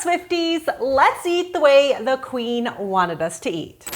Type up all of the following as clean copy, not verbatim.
Swifties? Let's eat the way the Queen wanted us to eat.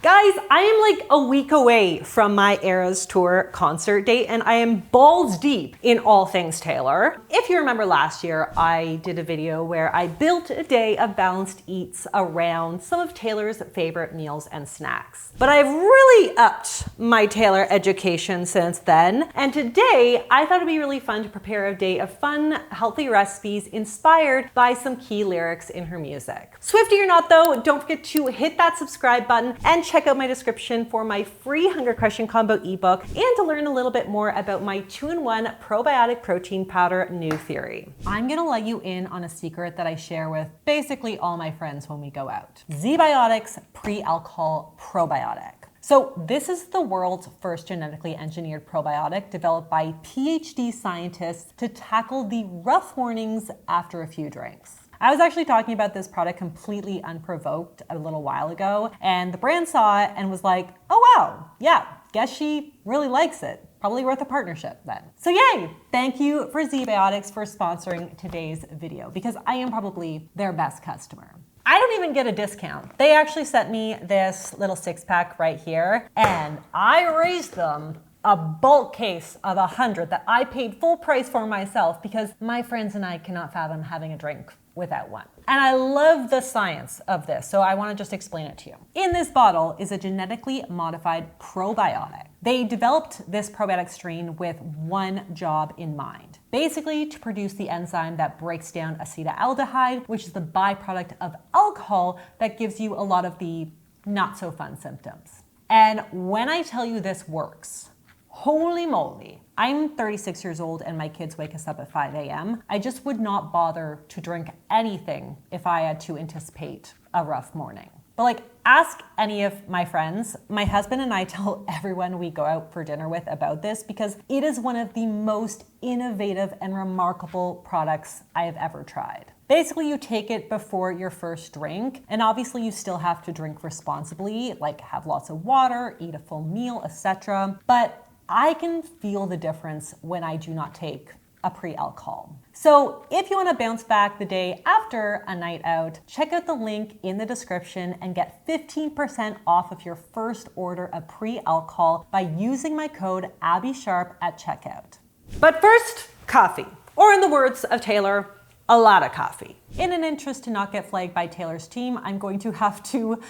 Guys, I am like a week away from my Eras Tour concert date and I am balls deep in all things Taylor. If you remember last year, I did a video where I built a day of balanced eats around some of Taylor's favorite meals and snacks. But I've really upped my Taylor education since then. And today I thought it'd be really fun to prepare a day of fun, healthy recipes inspired by some key lyrics in her music. Swiftie or not though, don't forget to hit that subscribe button and check out my description for my free Hunger Crushing Combo ebook and to learn a little bit more about my 2-in-1 probiotic protein powder new theory. I'm gonna let you in on a secret that I share with basically all my friends when we go out. ZBiotics pre-alcohol probiotic. So this is the world's first genetically engineered probiotic developed by PhD scientists to tackle the rough mornings after a few drinks. I was actually talking about this product completely unprovoked a little while ago, and the brand saw it and was like, oh wow, yeah, guess she really likes it. Probably worth a partnership then. So yay! Thank you for ZBiotics for sponsoring today's video because I am probably their best customer. I don't even get a discount. They actually sent me this little 6-pack right here, and I raised them a bulk case of 100 that I paid full price for myself because my friends and I cannot fathom having a drink without one. And I love the science of this, so I wanna just explain it to you. In this bottle is a genetically modified probiotic. They developed this probiotic strain with one job in mind. Basically to produce the enzyme that breaks down acetaldehyde, which is the byproduct of alcohol that gives you a lot of the not so fun symptoms. And when I tell you this works, holy moly. I'm 36 years old and my kids wake us up at 5 a.m. I just would not bother to drink anything if I had to anticipate a rough morning. But like, ask any of my friends. My husband and I tell everyone we go out for dinner with about this because it is one of the most innovative and remarkable products I have ever tried. Basically, you take it before your first drink, and obviously you still have to drink responsibly, like have lots of water, eat a full meal, etc. But I can feel the difference when I do not take a pre-alcohol. So if you want to bounce back the day after a night out, check out the link in the description and get 15% off of your first order of pre-alcohol by using my code Abbey Sharp at checkout. But first, coffee. Or in the words of Taylor, a lot of coffee. In an interest to not get flagged by Taylor's team, I'm going to have to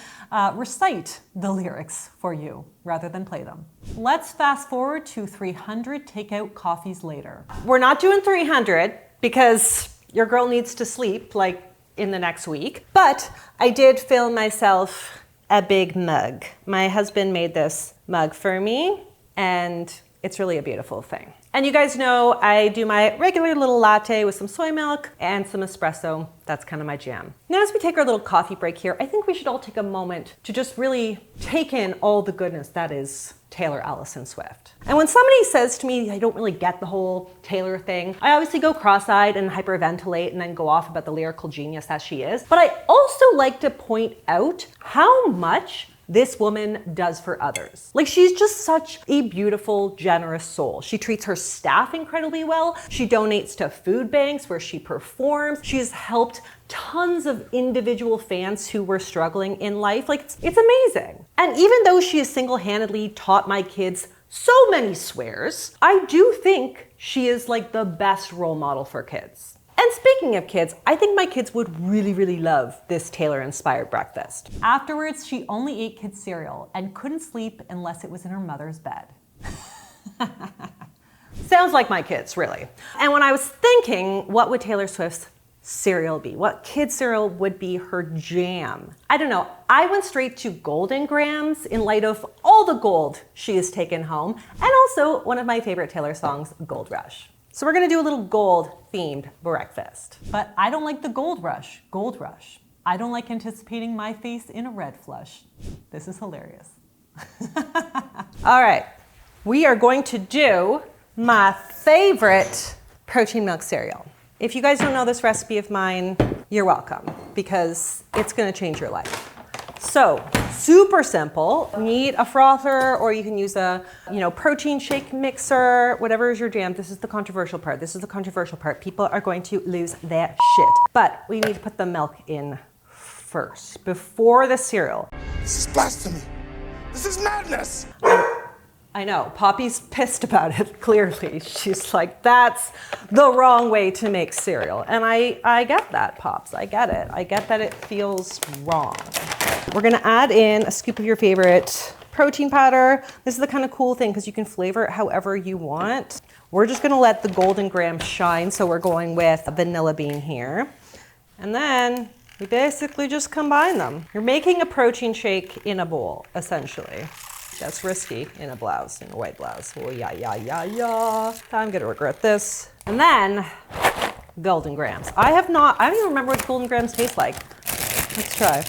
recite the lyrics for you rather than play them. Let's fast forward to 300 takeout coffees later. We're not doing 300 because your girl needs to sleep like in the next week, but I did fill myself a big mug. My husband made this mug for me and it's really a beautiful thing. And you guys know I do my regular little latte with some soy milk and some espresso. That's kind of my jam. Now as we take our little coffee break here, I think we should all take a moment to just really take in all the goodness that is Taylor Allison Swift. And when somebody says to me, I don't really get the whole Taylor thing, I obviously go cross-eyed and hyperventilate and then go off about the lyrical genius that she is. But I also like to point out how much this woman does for others. Like, she's just such a beautiful, generous soul. She treats her staff incredibly well. She donates to food banks where she performs. She's helped tons of individual fans who were struggling in life. Like, it's amazing. And even though she has single-handedly taught my kids so many swears, I do think she is like the best role model for kids. And speaking of kids, I think my kids would really, really love this Taylor-inspired breakfast. Afterwards, she only ate kids' cereal and couldn't sleep unless it was in her mother's bed. Sounds like my kids, really. And when I was thinking, what would Taylor Swift's cereal be? What kid cereal would be her jam? I don't know. I went straight to Golden Grams in light of all the gold she has taken home, and also one of my favorite Taylor songs, Gold Rush. So we're gonna do a little gold-themed breakfast. But I don't like the gold rush. I don't like anticipating my face in a red flush. This is hilarious. All right, we are going to do my favorite protein milk cereal. If you guys don't know this recipe of mine, you're welcome, because it's gonna change your life. So super simple. You need a frother, or you can use a, protein shake mixer, whatever is your jam. This is the controversial part. This is the controversial part. People are going to lose their shit. But we need to put the milk in first, before the cereal. This is blasphemy. This is madness. I know, Poppy's pissed about it, clearly. She's like, that's the wrong way to make cereal. And I get that, Pops, I get it. I get that it feels wrong. We're gonna add in a scoop of your favorite protein powder. This is the kind of cool thing because you can flavor it however you want. We're just gonna let the golden grahams shine, so we're going with a vanilla bean here. And then we basically just combine them. You're making a protein shake in a bowl, essentially. That's risky in a blouse, in a white blouse. Oh, yeah. I'm gonna regret this. And then, golden grahams. I don't even remember what golden grahams taste like. Let's try.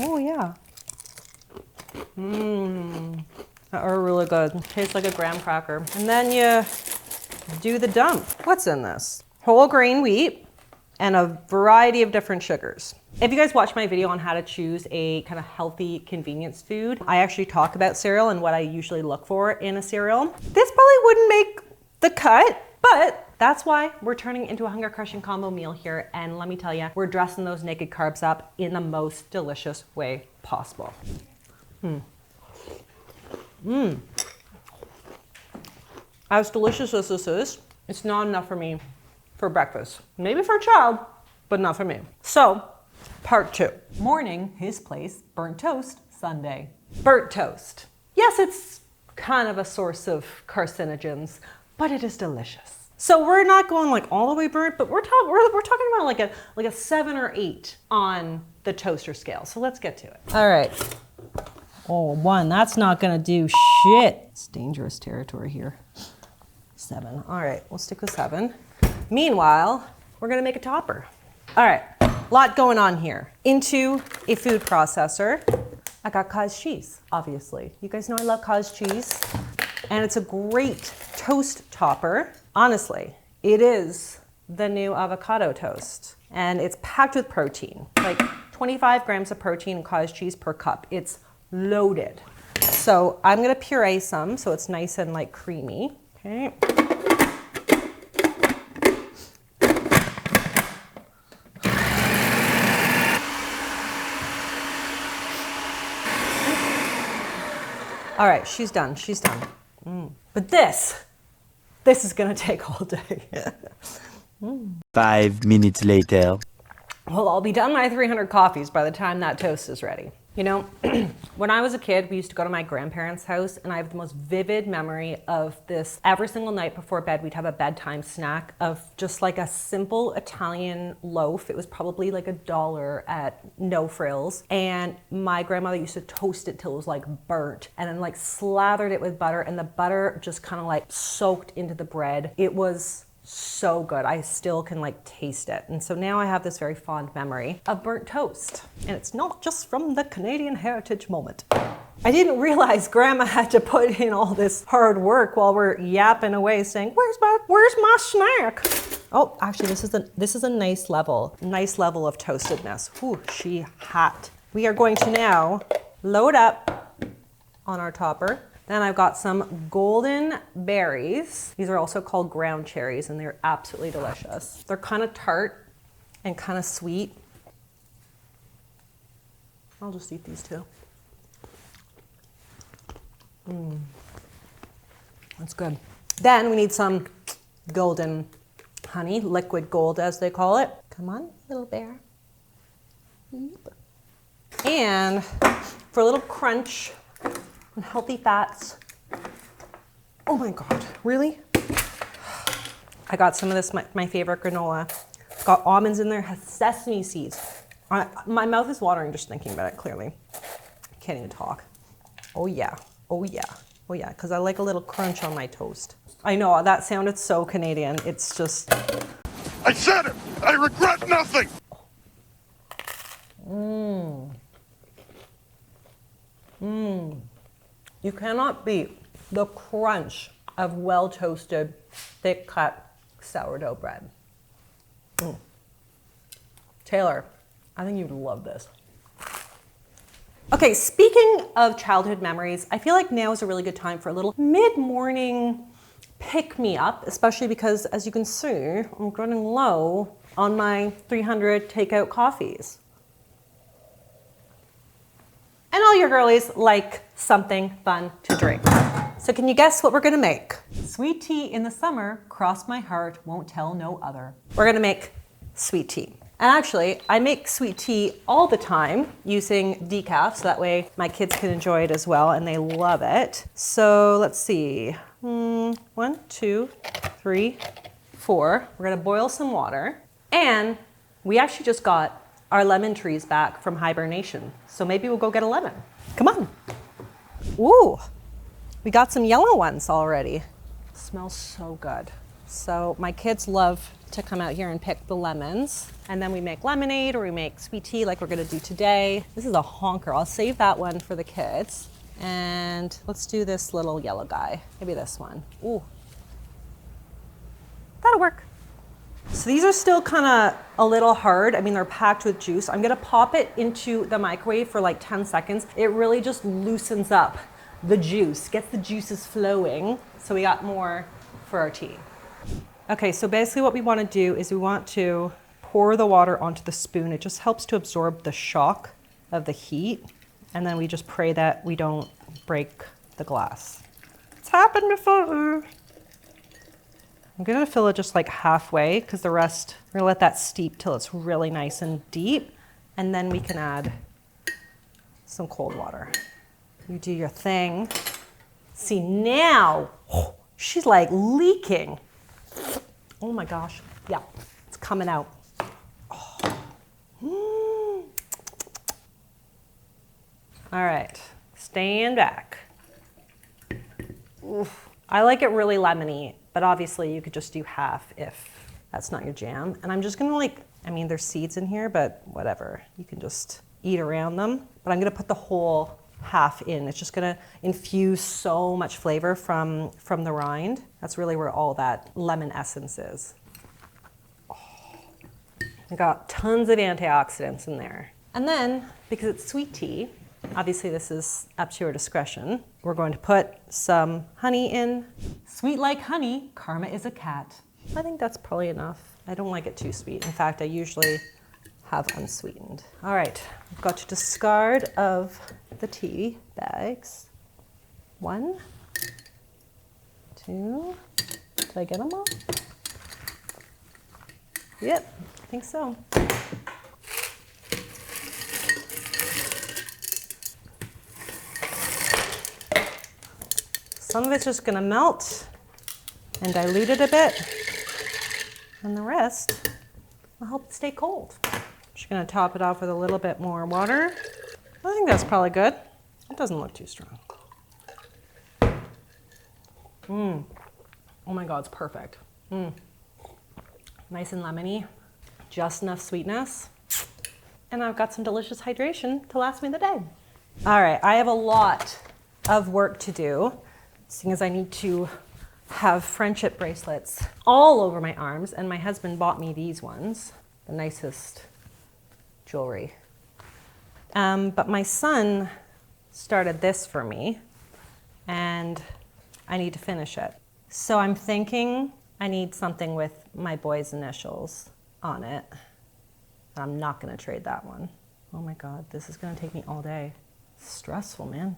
Oh, yeah. That are really good. Tastes like a graham cracker. And then you do the dump. What's in this? Whole grain wheat and a variety of different sugars. If you guys watch my video on how to choose a kind of healthy convenience food, I actually talk about cereal and what I usually look for in a cereal. This probably wouldn't make the cut, but that's why we're turning it into a hunger crushing combo meal here. And let me tell you, we're dressing those naked carbs up in the most delicious way possible. As delicious as this is, it's not enough for me for breakfast. Maybe for a child, but not for me. So, part 2. Morning, his place, burnt toast, Sunday. Burnt toast. Yes, it's kind of a source of carcinogens, but it is delicious. So we're not going like all the way burnt, but we're talking about like a 7 or 8 on the toaster scale. So let's get to it. All right. Oh, 1, that's not gonna do shit. It's dangerous territory here. 7, all right, we'll stick with 7. Meanwhile, we're gonna make a topper. All right, lot going on here. Into a food processor, I got cottage cheese, obviously. You guys know I love cottage cheese. And it's a great toast topper. Honestly, it is the new avocado toast. And it's packed with protein, like 25 grams of protein in cottage cheese per cup. It's loaded. So I'm gonna puree some so it's nice and like creamy, okay? All right, she's done. But this is gonna take all day. 5 minutes later. Well, I'll be done my 300 coffees by the time that toast is ready. You know, when I was a kid, we used to go to my grandparents' house, and I have the most vivid memory of this. Every single night before bed, we'd have a bedtime snack of just like a simple Italian loaf. It was probably like $1 at No Frills. And my grandmother used to toast it till it was like burnt, and then like slathered it with butter, and the butter just kind of like soaked into the bread. It was so good. I still can like taste it. And so now I have this very fond memory of burnt toast. And it's not just from the Canadian heritage moment. I didn't realize Grandma had to put in all this hard work while we're yapping away saying, where's my snack? Oh, actually this is a nice level of toastedness. Ooh, she hot. We are going to now load up on our topper. Then I've got some golden berries. These are also called ground cherries, and they're absolutely delicious. They're kind of tart and kind of sweet. I'll just eat these two. That's good. Then we need some golden honey, liquid gold as they call it. Come on, little bear. And for a little crunch, and healthy fats. Oh my God, really? I got some of this, my favorite granola. It's got almonds in there, has sesame seeds. My mouth is watering just thinking about it, clearly. I can't even talk. Oh yeah, because I like a little crunch on my toast. I know, that sounded so Canadian. It's just... I said it! I regret nothing! You cannot beat the crunch of well-toasted, thick-cut sourdough bread. Taylor, I think you'd love this. Okay, speaking of childhood memories, I feel like now is a really good time for a little mid-morning pick-me-up, especially because, as you can see, I'm running low on my 300 takeout coffees. And all your girlies like something fun to drink. So can you guess what we're gonna make? Sweet tea in the summer, cross my heart, won't tell no other. We're gonna make sweet tea. And actually, I make sweet tea all the time using decaf, so that way my kids can enjoy it as well, and they love it. So let's see, 1, 2, 3, 4. We're gonna boil some water. And we actually just got our lemon trees back from hibernation. So maybe we'll go get a lemon. Come on. Ooh, we got some yellow ones already. Smells so good. So my kids love to come out here and pick the lemons. And then we make lemonade or we make sweet tea like we're gonna do today. This is a honker. I'll save that one for the kids. And let's do this little yellow guy. Maybe this one. Ooh. That'll work. So these are still kind of a little hard. I mean, they're packed with juice. I'm gonna pop it into the microwave for like 10 seconds. It really just loosens up the juice, gets the juices flowing. So we got more for our tea. Okay, so basically what we want to do is we want to pour the water onto the spoon. It just helps to absorb the shock of the heat. And then we just pray that we don't break the glass. It's happened before. I'm gonna fill it just like halfway because the rest, we're gonna let that steep till it's really nice and deep. And then we can add some cold water. You do your thing. See now, she's like leaking. Oh my gosh, yeah, it's coming out. Oh. All right, stand back. Oof. I like it really lemony, but obviously you could just do half if that's not your jam. And I'm just gonna I mean, there's seeds in here, but whatever. You can just eat around them. But I'm gonna put the whole half in. It's just gonna infuse so much flavor from the rind. That's really where all that lemon essence is. Oh. I got tons of antioxidants in there. And then, because it's sweet tea, obviously this is up to your discretion, we're going to put some honey in. Sweet like honey, karma is a cat. I think that's probably enough. I don't like it too sweet. In fact, I usually have unsweetened. All right, I've got to discard of the tea bags. 1, 2, did I get them all? Yep, I think so. Some of it's just gonna melt and dilute it a bit, and the rest will help it stay cold. Just gonna top it off with a little bit more water. I think that's probably good. It doesn't look too strong. Oh my God, it's perfect. Nice and lemony, just enough sweetness. And I've got some delicious hydration to last me the day. All right, I have a lot of work to do, seeing as I need to have friendship bracelets all over my arms, and my husband bought me these ones, the nicest jewelry. But my son started this for me, and I need to finish it. So I'm thinking I need something with my boy's initials on it. I'm not gonna trade that one. Oh my God, this is gonna take me all day. It's stressful, man,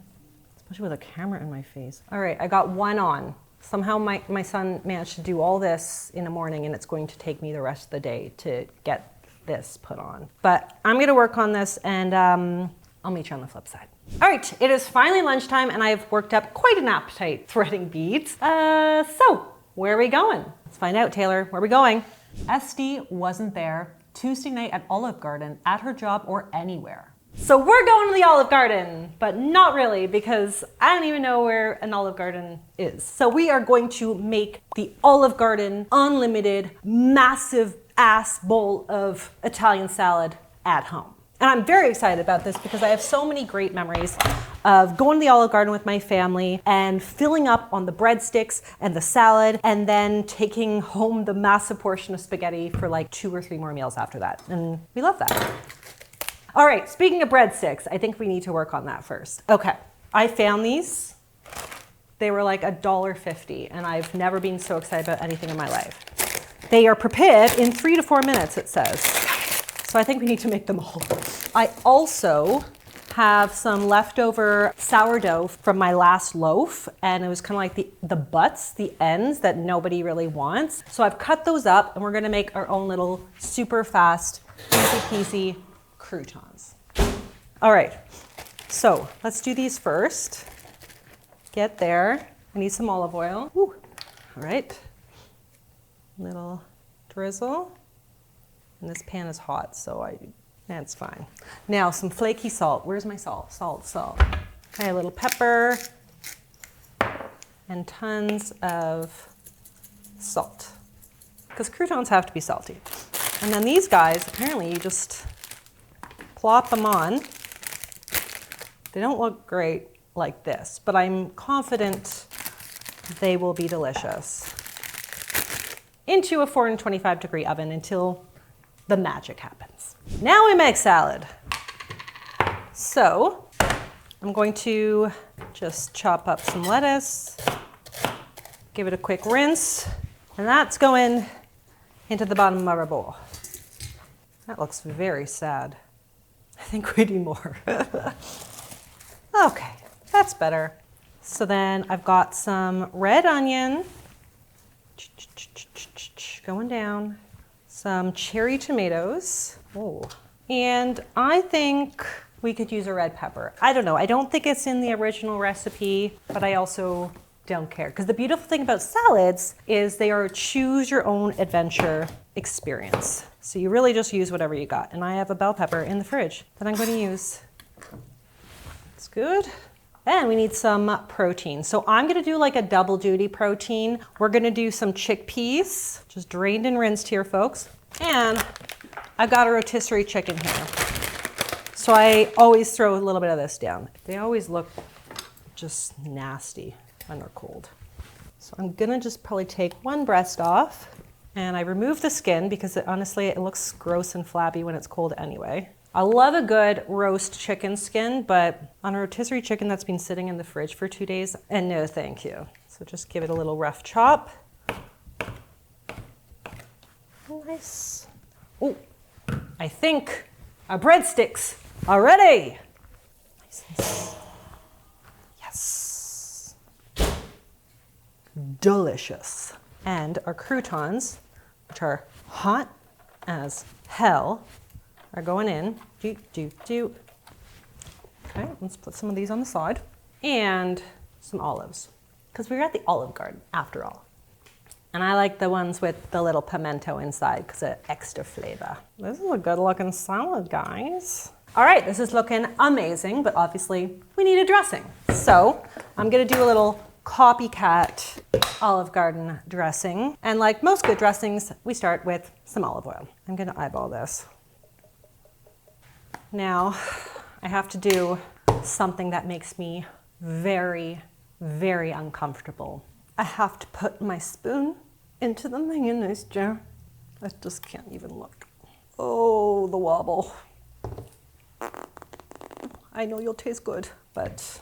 especially with a camera in my face. All right, I got one on. Somehow my son managed to do all this in the morning, and it's going to take me the rest of the day to get this put on. But I'm gonna work on this, and I'll meet you on the flip side. All right, it is finally lunchtime, and I've worked up quite an appetite threading beads. So where are we going? Let's find out, Taylor. Where are we going? Esty wasn't there Tuesday night at Olive Garden, at her job, or anywhere. So we're going to the Olive Garden, but not really, because I don't even know where an Olive Garden is. So we are going to make the Olive Garden unlimited, massive ass bowl of Italian salad at home. And I'm very excited about this because I have so many great memories of going to the Olive Garden with my family and filling up on the breadsticks and the salad, and then taking home the massive portion of spaghetti for like 2 or 3 more meals after that. And we love that. All right, speaking of breadsticks, I think we need to work on that first. Okay, I found these. They were like $1.50, and I've never been so excited about anything in my life. They are prepared in 3 to 4 minutes, it says. So I think we need to make them all. I also have some leftover sourdough from my last loaf, and it was kind of like the butts, the ends that nobody really wants. So I've cut those up, and we're gonna make our own little super fast, easy peasy croutons. All right, so let's do these first. Get there. I need some olive oil. Woo. All right. Little drizzle. And this pan is hot, so that's fine. Now some flaky salt. Where's my salt? Salt. Okay, a little pepper and tons of salt. Because croutons have to be salty. And then these guys, apparently you just plop them on. They don't look great like this, but I'm confident they will be delicious. Into a 425-degree oven until the magic happens. Now we make salad. So I'm going to just chop up some lettuce, give it a quick rinse, and that's going into the bottom of our bowl. That looks very sad. I think we need more. Okay, that's better. So then I've got some red onion, going down, some cherry tomatoes, and I think we could use a red pepper. I don't know, I don't think it's in the original recipe, but I also don't care. Because the beautiful thing about salads is they are choose your own adventure experience. So you really just use whatever you got. And I have a bell pepper in the fridge that I'm going to use. That's good. And we need some protein. So I'm gonna do like a double duty protein. We're gonna do some chickpeas, just drained and rinsed here, folks. And I've got a rotisserie chicken here. So I always throw a little bit of this down. They always look just nasty when they're cold. So I'm gonna just probably take one breast off, and I remove the skin because honestly, it looks gross and flabby when it's cold anyway. I love a good roast chicken skin, but on a rotisserie chicken that's been sitting in the fridge for 2 days, and no thank you. So just give it a little rough chop. Nice. Oh, I think our breadsticks are ready. Nice. Yes. Delicious. And our croutons, which are hot as hell, are going in. Okay, let's put some of these on the side. And some olives, because we're at the Olive Garden after all. And I like the ones with the little pimento inside because of extra flavor. This is a good looking salad, guys. All right, this is looking amazing, but obviously we need a dressing. So I'm gonna do a little copycat Olive Garden dressing. And like most good dressings, we start with some olive oil. I'm gonna eyeball this. Now, I have to do something that makes me very, very uncomfortable. I have to put my spoon into the mayonnaise jar. I just can't even look. Oh, the wobble. I know you'll taste good, but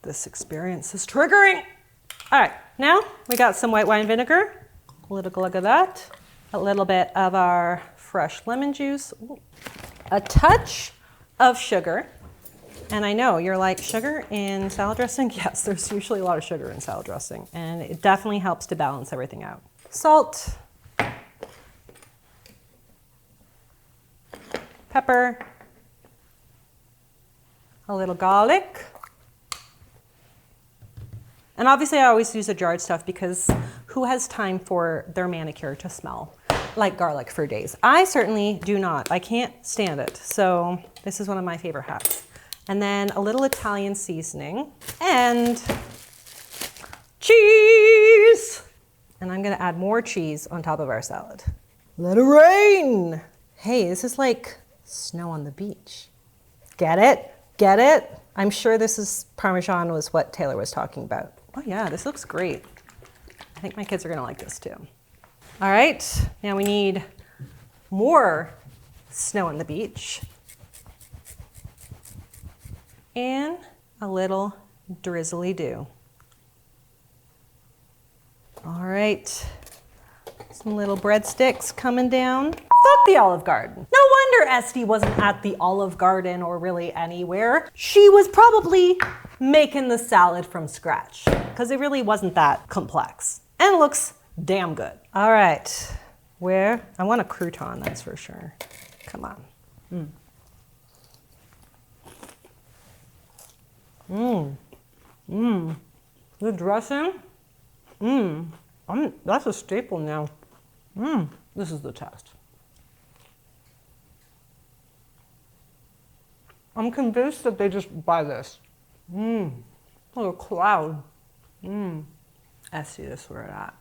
this experience is triggering. All right, now we got some white wine vinegar, a little glug of that, a little bit of our fresh lemon juice, a touch of sugar. And I know you're like, sugar in salad dressing? Yes, there's usually a lot of sugar in salad dressing, and it definitely helps to balance everything out. Salt, pepper, a little garlic. And obviously I always use the jarred stuff because who has time for their manicure to smell like garlic for days? I certainly do not. I can't stand it. So this is one of my favorite hacks. And then a little Italian seasoning and cheese. And I'm gonna add more cheese on top of our salad. Let it rain. Hey, this is like snow on the beach. Get it? Get it? I'm sure this is Parmesan was what Taylor was talking about. Oh yeah, this looks great. I think my kids are gonna like this too. All right, now we need more snow on the beach. and a little drizzly dew. All right, some little breadsticks coming down. Fuck the Olive Garden. No wonder Esty wasn't at the Olive Garden or really anywhere. She was probably making the salad from scratch because it really wasn't that complex. And it looks damn good. All right, I want a crouton, that's for sure. Come on. The dressing, that's a staple now. This is the test. I'm convinced that they just buy this. Like a cloud. I see this where it's at.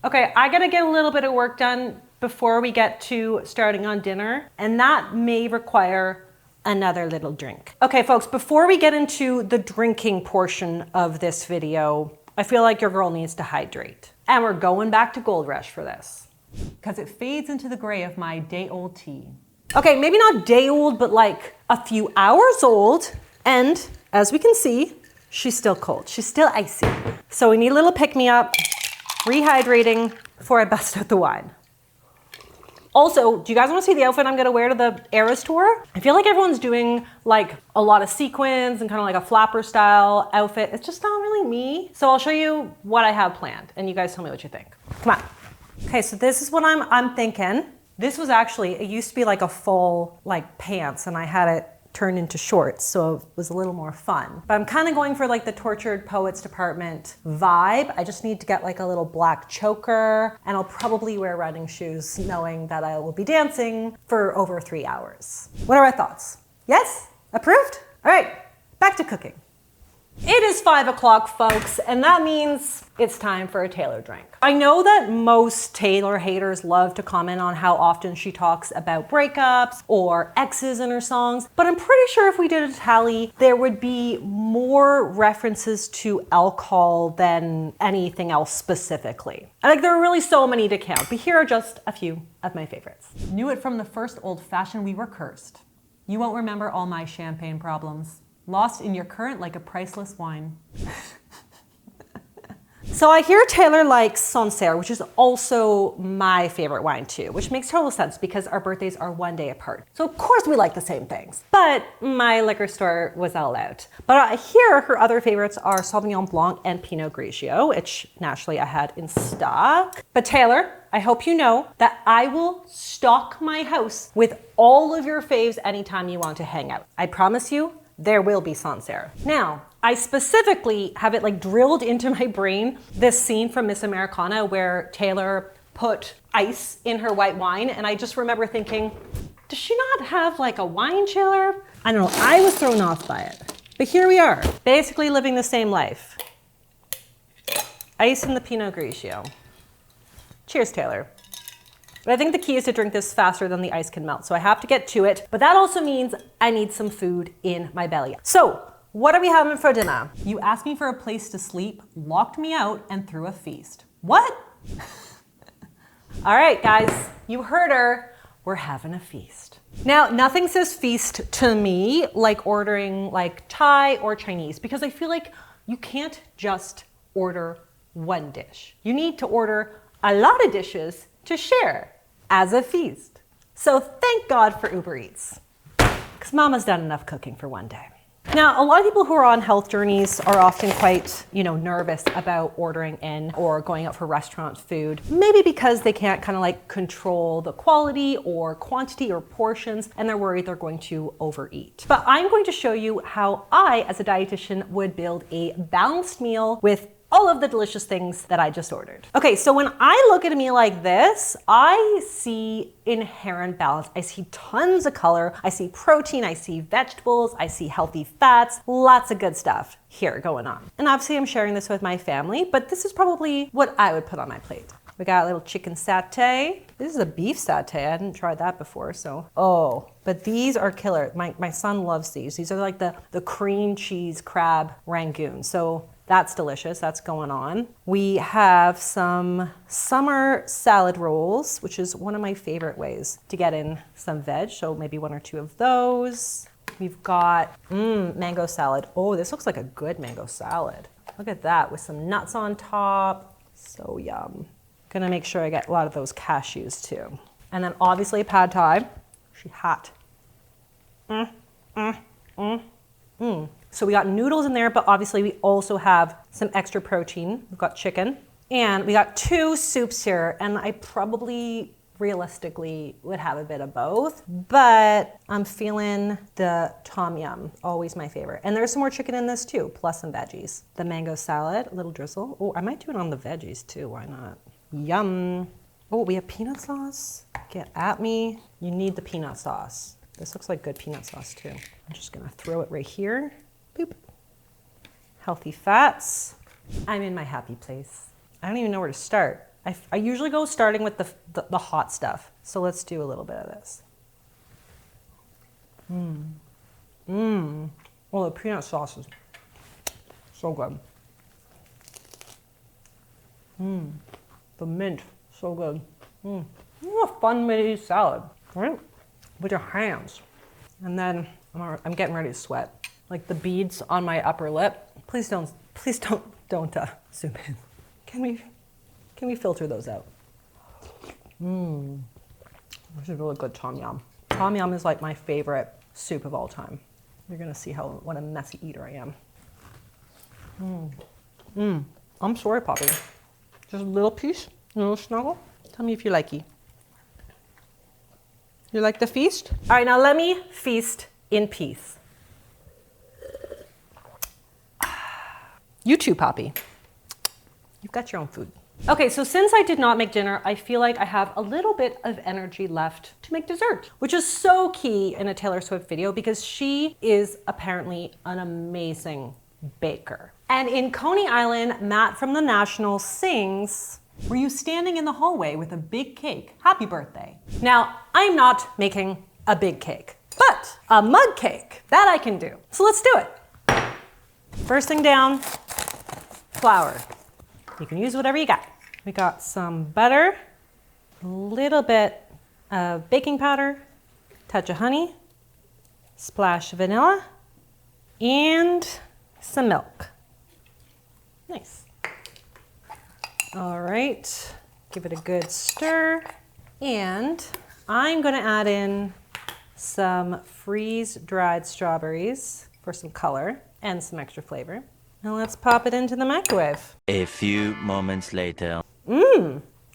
Okay, I gotta get a little bit of work done before we get to starting on dinner, and that may require another little drink. Okay, folks, before we get into the drinking portion of this video, I feel like your girl needs to hydrate. And we're going back to Gold Rush for this. Because it fades into the gray of my day-old tea. Okay, maybe not day old, but like a few hours old. And as we can see, she's still cold. She's still icy. So we need a little pick-me-up, rehydrating before I bust out the wine. Also, do you guys want to see the outfit I'm gonna wear to the Eras tour? I feel like everyone's doing like a lot of sequins and kind of like a flapper style outfit. It's just not really me. So I'll show you what I have planned and you guys tell me what you think. Come on. Okay, so this is what I'm thinking. This was actually, it used to be like a full like pants and I had it turned into shorts, so it was a little more fun. But I'm kind of going for like the Tortured Poets Department vibe. I just need to get like a little black choker and I'll probably wear running shoes knowing that I will be dancing for over 3 hours. What are our thoughts? Yes? Approved? All right, back to cooking. It is 5 o'clock, folks, and that means it's time for a Taylor drink. I know that most Taylor haters love to comment on how often she talks about breakups or exes in her songs, but I'm pretty sure if we did a tally, there would be more references to alcohol than anything else specifically. I think there are really so many to count, but here are just a few of my favorites. Knew it from the first old fashioned we were cursed. You won't remember all my champagne problems. Lost in your current like a priceless wine. So I hear Taylor likes Sancerre, which is also my favorite wine too, which makes total sense because our birthdays are 1 day apart. So of course we like the same things, but my liquor store was all out. But I hear her other favorites are Sauvignon Blanc and Pinot Grigio, which naturally I had in stock. But Taylor, I hope you know that I will stock my house with all of your faves anytime you want to hang out. I promise you, there will be Sancerre. Now, I specifically have it like drilled into my brain, this scene from Miss Americana where Taylor put ice in her white wine. And I just remember thinking, does she not have like a wine chiller? I don't know, I was thrown off by it. But here we are, basically living the same life. Ice in the Pinot Grigio. Cheers, Taylor. But I think the key is to drink this faster than the ice can melt. So I have to get to it. But that also means I need some food in my belly. So what are we having for dinner? You asked me for a place to sleep, locked me out, and threw a feast. What? All right, guys, you heard her. We're having a feast. Now, nothing says feast to me like ordering like Thai or Chinese because I feel like you can't just order one dish. You need to order a lot of dishes to share as a feast. So thank God for Uber Eats, because Mama's done enough cooking for one day. Now, a lot of people who are on health journeys are often quite, nervous about ordering in or going out for restaurant food, maybe because they can't kind of like control the quality or quantity or portions, and they're worried they're going to overeat. But I'm going to show you how I, as a dietitian, would build a balanced meal with all of the delicious things that I just ordered. Okay, so when I look at a meal like this, I see inherent balance. I see tons of color. I see protein, I see vegetables, I see healthy fats, lots of good stuff here going on. And obviously I'm sharing this with my family, but this is probably what I would put on my plate. We got a little chicken satay. This is a beef satay. I hadn't tried that before, so. Oh, but these are killer. My son loves these. These are like the cream cheese crab rangoon. So that's delicious, that's going on. We have some summer salad rolls, which is one of my favorite ways to get in some veg, so maybe 1 or 2 of those. We've got mango salad. Oh, this looks like a good mango salad. Look at that with some nuts on top. So yum. Gonna make sure I get a lot of those cashews too. And then obviously pad thai. She hot. So we got noodles in there, but obviously we also have some extra protein. We've got chicken and we got 2 soups here, and I probably realistically would have a bit of both, but I'm feeling the tom yum, always my favorite. And there's some more chicken in this too, plus some veggies. The mango salad, a little drizzle. Oh, I might do it on the veggies too, why not? Yum. Oh, we have peanut sauce. Get at me. You need the peanut sauce. This looks like good peanut sauce too. I'm just gonna throw it right here. Boop. Healthy fats. I'm in my happy place. I don't even know where to start. I usually go starting with the hot stuff. So let's do a little bit of this. Well, the peanut sauce is so good. The mint, so good. A fun mini salad, right? With your hands. And then I'm getting ready to sweat. Like the beads on my upper lip. Please don't zoom in. Can we filter those out? This is really good tom yum. Tom yum is like my favorite soup of all time. You're gonna see what a messy eater I am. I'm sorry, Poppy. Just a little piece, a little snuggle. Tell me if you like it. You like the feast? All right, now let me feast in peace. You too, Poppy. You've got your own food. Okay, so since I did not make dinner, I feel like I have a little bit of energy left to make dessert, which is so key in a Taylor Swift video because she is apparently an amazing baker. And in Coney Island, Matt from The National sings, Were you standing in the hallway with a big cake? Happy birthday. Now, I'm not making a big cake, but a mug cake, that I can do. So let's do it. First thing down, flour. You can use whatever you got. We got some butter, a little bit of baking powder, touch of honey, splash of vanilla, and some milk. Nice. All right, give it a good stir. And I'm gonna add in some freeze-dried strawberries for some color and some extra flavor. Now let's pop it into the microwave. A few moments later.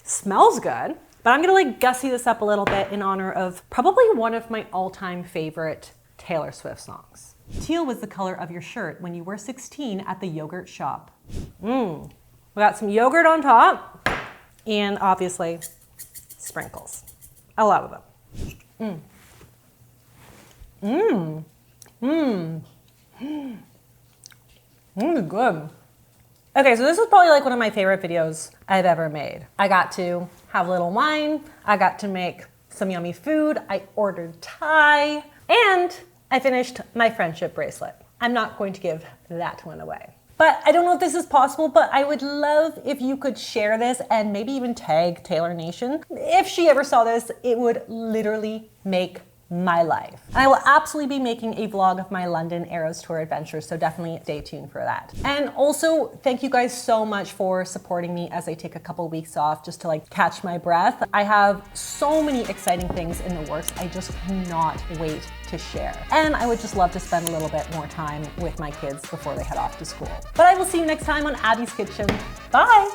Smells good, but I'm gonna like gussy this up a little bit in honor of probably one of my all-time favorite Taylor Swift songs. Teal was the color of your shirt when you were 16 at the yogurt shop. We got some yogurt on top and obviously sprinkles. A lot of them. This is good. Okay, so this is probably like one of my favorite videos I've ever made. I got to have a little wine, I got to make some yummy food, I ordered Thai, and I finished my friendship bracelet. I'm not going to give that one away. But I don't know if this is possible, but I would love if you could share this and maybe even tag Taylor Nation. If she ever saw this, it would literally make my life. And I will absolutely be making a vlog of my London Eras Tour adventures, so definitely stay tuned for that. And also, thank you guys so much for supporting me as I take a couple weeks off just to like catch my breath. I have so many exciting things in the works. I just cannot wait to share. And I would just love to spend a little bit more time with my kids before they head off to school. But I will see you next time on Abby's Kitchen. Bye!